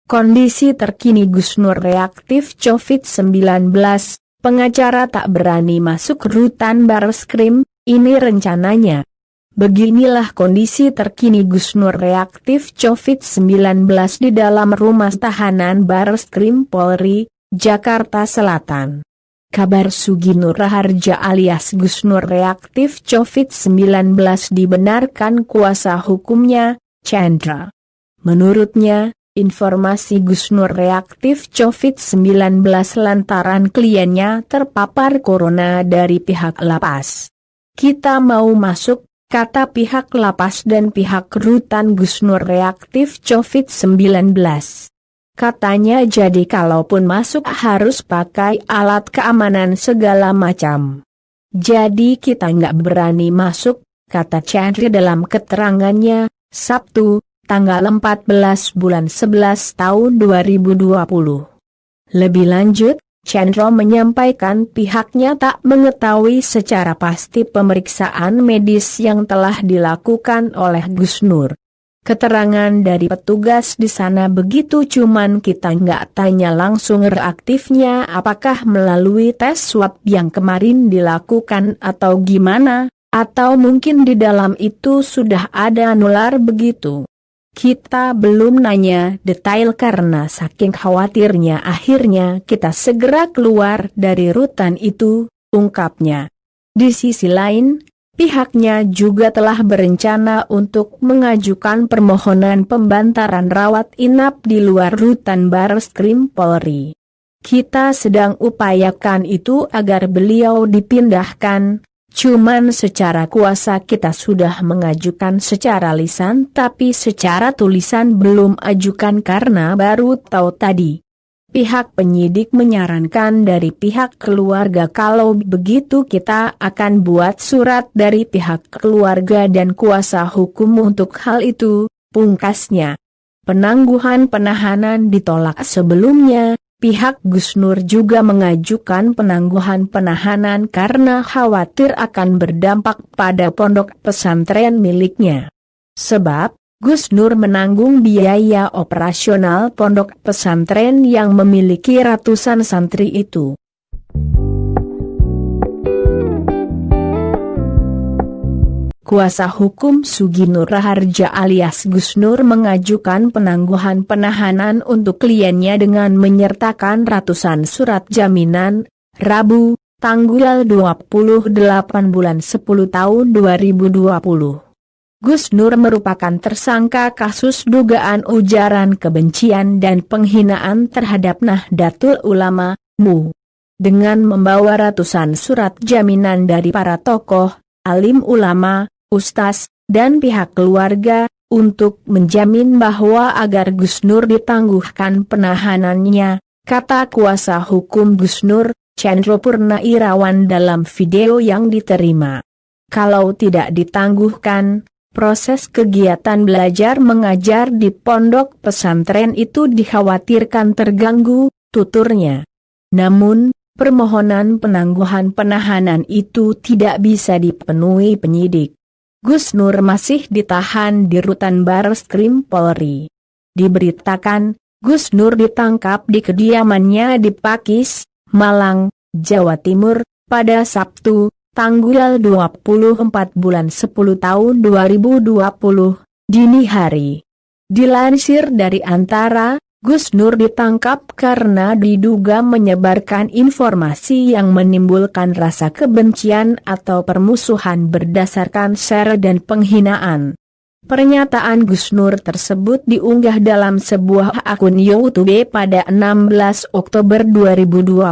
Kondisi terkini Gus Nur reaktif COVID-19, pengacara tak berani masuk rutan Barreskrim, ini rencananya. Beginilah kondisi terkini Gus Nur reaktif COVID-19 di dalam rumah tahanan Barreskrim Polri, Jakarta Selatan. Kabar Sugi Nur Raharja alias Gus Nur reaktif COVID-19 dibenarkan kuasa hukumnya, Chandra. Menurutnya, informasi Gus Nur reaktif COVID-19 lantaran kliennya terpapar corona dari pihak lapas. Kita mau masuk, kata pihak lapas dan pihak rutan Gus Nur reaktif COVID-19. Katanya jadi kalaupun masuk harus pakai alat keamanan segala macam. Jadi kita nggak berani masuk, kata Chandra dalam keterangannya, Sabtu, tanggal 14 bulan 11 tahun 2020. Lebih lanjut, Chandra menyampaikan pihaknya tak mengetahui secara pasti pemeriksaan medis yang telah dilakukan oleh Gus Nur. Keterangan dari petugas di sana begitu, cuman kita nggak tanya langsung reaktifnya apakah melalui tes swab yang kemarin dilakukan atau gimana, atau mungkin di dalam itu sudah ada nular begitu. Kita belum nanya detail karena saking khawatirnya akhirnya kita segera keluar dari rutan itu, ungkapnya. Di sisi lain, pihaknya juga telah berencana untuk mengajukan permohonan pembantaran rawat inap di luar rutan Barreskrim Polri. Kita sedang upayakan itu agar beliau dipindahkan. Cuman secara kuasa kita sudah mengajukan secara lisan tapi secara tulisan belum ajukan karena baru tahu tadi. Pihak penyidik menyarankan dari pihak keluarga kalau begitu kita akan buat surat dari pihak keluarga dan kuasa hukum untuk hal itu, pungkasnya. Penangguhan penahanan ditolak sebelumnya. Pihak Gus Nur juga mengajukan penangguhan penahanan karena khawatir akan berdampak pada pondok pesantren miliknya. Sebab, Gus Nur menanggung biaya operasional pondok pesantren yang memiliki ratusan santri itu. Kuasa hukum Sugi Nur Raharja alias Gus Nur mengajukan penangguhan penahanan untuk kliennya dengan menyertakan ratusan surat jaminan, Rabu, tanggal 28 bulan 10 tahun 2020. Gus Nur merupakan tersangka kasus dugaan ujaran kebencian dan penghinaan terhadap Nahdlatul Ulama, MU. Dengan membawa ratusan surat jaminan dari para tokoh, alim ulama, ustaz, dan pihak keluarga, untuk menjamin bahwa agar Gus Nur ditangguhkan penahanannya, kata kuasa hukum Gus Nur, Chandra Purna Irawan dalam video yang diterima. Kalau tidak ditangguhkan, proses kegiatan belajar mengajar di pondok pesantren itu dikhawatirkan terganggu, tuturnya. Namun, permohonan penangguhan penahanan itu tidak bisa dipenuhi penyidik. Gus Nur masih ditahan di rutan Barreskrim Polri. Diberitakan, Gus Nur ditangkap di kediamannya di Pakis, Malang, Jawa Timur, pada Sabtu, tanggal 24 bulan 10 tahun 2020, dini hari. Dilansir dari Antara, Gus Nur ditangkap karena diduga menyebarkan informasi yang menimbulkan rasa kebencian atau permusuhan berdasarkan sara dan penghinaan. Pernyataan Gus Nur tersebut diunggah dalam sebuah akun YouTube pada 16 Oktober 2020.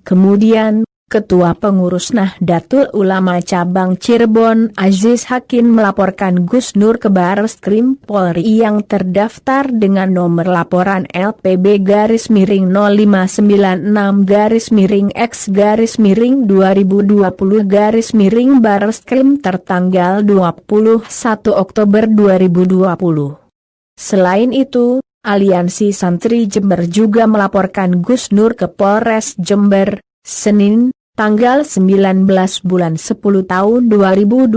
Kemudian, Ketua Pengurus Nahdlatul Ulama Cabang Cirebon Aziz Hakim melaporkan Gus Nur ke Barreskrim Polri yang terdaftar dengan nomor laporan LPB-0596-X-2020-Barreskrim tertanggal 21 Oktober 2020. Selain itu, Aliansi Santri Jember juga melaporkan Gus Nur ke Polres Jember, Senin, tanggal 19 bulan 10 tahun 2020,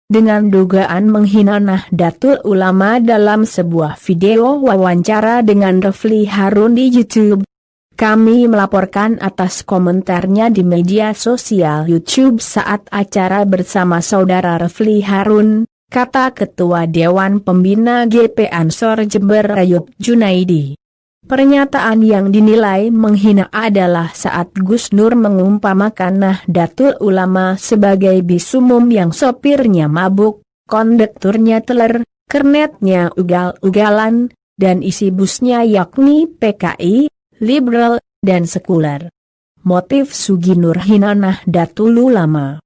dengan dugaan menghina Nahdlatul Ulama dalam sebuah video wawancara dengan Refli Harun di YouTube. Kami melaporkan atas komentarnya di media sosial YouTube saat acara bersama saudara Refli Harun, kata Ketua Dewan Pembina GP Ansor Jember Ayub Junaidi. Pernyataan yang dinilai menghina adalah saat Gus Nur mengumpamakan Nahdlatul Ulama sebagai bis umum yang sopirnya mabuk, kondekturnya teler, kernetnya ugal-ugalan, dan isi busnya yakni PKI, liberal, dan sekuler. Motif Sugi Nur hina Nahdlatul Ulama.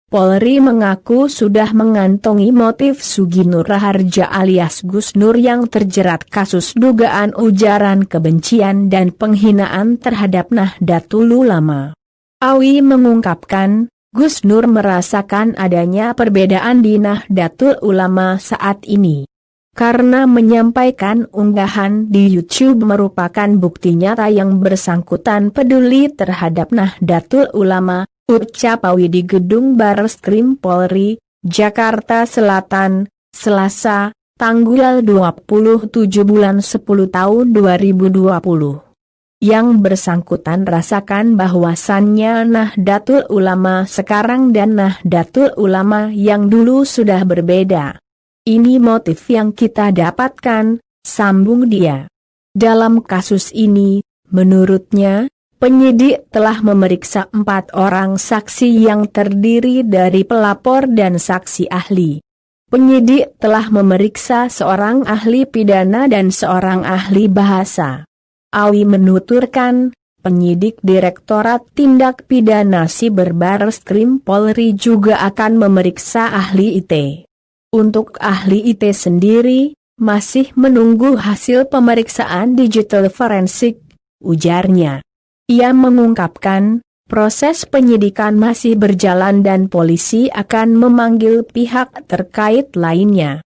Polri mengaku sudah mengantongi motif Sugi Nur Raharja alias Gus Nur yang terjerat kasus dugaan ujaran kebencian dan penghinaan terhadap Nahdlatul Ulama. Awi mengungkapkan, Gus Nur merasakan adanya perbedaan di Nahdlatul Ulama saat ini. Karena menyampaikan unggahan di YouTube merupakan bukti nyata yang bersangkutan peduli terhadap Nahdlatul Ulama, ucap Awi di Gedung Barreskrim Polri, Jakarta Selatan, Selasa, tanggal 27 bulan 10 tahun 2020. Yang bersangkutan rasakan bahwasannya Nahdlatul Ulama sekarang dan Nahdlatul Ulama yang dulu sudah berbeda. Ini motif yang kita dapatkan, sambung dia. Dalam kasus ini, menurutnya, penyidik telah memeriksa 4 orang saksi yang terdiri dari pelapor dan saksi ahli. Penyidik telah memeriksa seorang ahli pidana dan seorang ahli bahasa. Awi menuturkan, penyidik Direktorat Tindak Pidana Siber Barreskrim Polri juga akan memeriksa ahli IT. Untuk ahli IT sendiri, masih menunggu hasil pemeriksaan digital forensik, ujarnya. Ia mengungkapkan, proses penyidikan masih berjalan dan polisi akan memanggil pihak terkait lainnya.